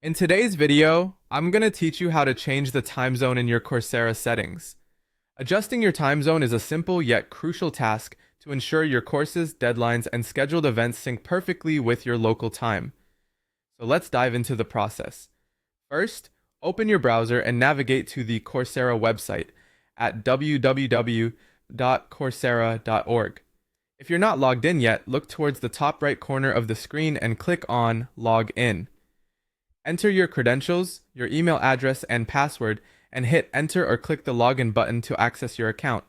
In today's video, I'm going to teach you how to change the time zone in your Coursera settings. Adjusting your time zone is a simple yet crucial task to ensure your courses, deadlines, and scheduled events sync perfectly with your local time. So let's dive into the process. First, open your browser and navigate to the Coursera website at www.coursera.org. If you're not logged in yet, look towards the top right corner of the screen and click on Log In. Enter your credentials, your email address, and password, and hit enter or click the login button to access your account.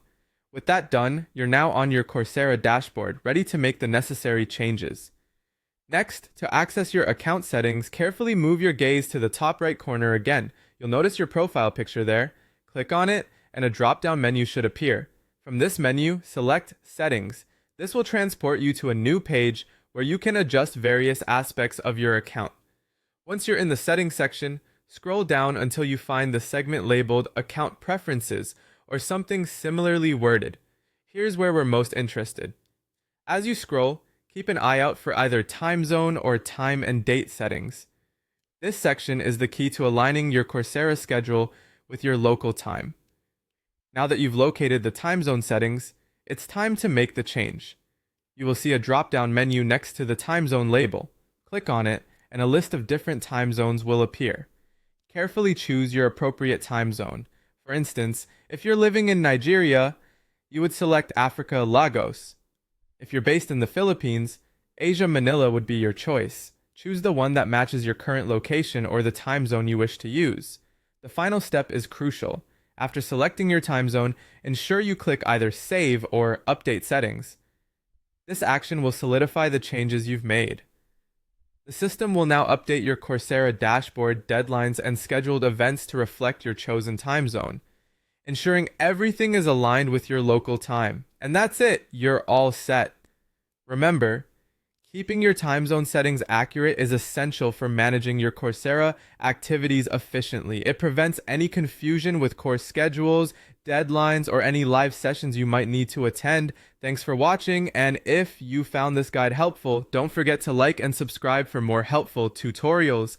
With that done, you're now on your Coursera dashboard, ready to make the necessary changes. Next, to access your account settings, carefully move your gaze to the top right corner again. You'll notice your profile picture there. Click on it, and a drop-down menu should appear. From this menu, select Settings. This will transport you to a new page where you can adjust various aspects of your account. Once you're in the Settings section, scroll down until you find the segment labeled Account Preferences or something similarly worded. Here's where we're most interested. As you scroll, keep an eye out for either time zone or time and date settings. This section is the key to aligning your Coursera schedule with your local time. Now that you've located the time zone settings, it's time to make the change. You will see a drop-down menu next to the time zone label. Click on it, and a list of different time zones will appear. Carefully choose your appropriate time zone. For instance, if you're living in Nigeria, you would select Africa Lagos. If you're based in the Philippines, Asia Manila would be your choice. Choose the one that matches your current location or the time zone you wish to use. The final step is crucial. After selecting your time zone, ensure you click either Save or Update Settings. This action will solidify the changes you've made. The system will now update your Coursera dashboard, deadlines, and scheduled events to reflect your chosen time zone, ensuring everything is aligned with your local time. And that's it, you're all set. Remember, keeping your time zone settings accurate is essential for managing your Coursera activities efficiently. It prevents any confusion with course schedules, deadlines, or any live sessions you might need to attend. Thanks for watching, and if you found this guide helpful, don't forget to like and subscribe for more helpful tutorials.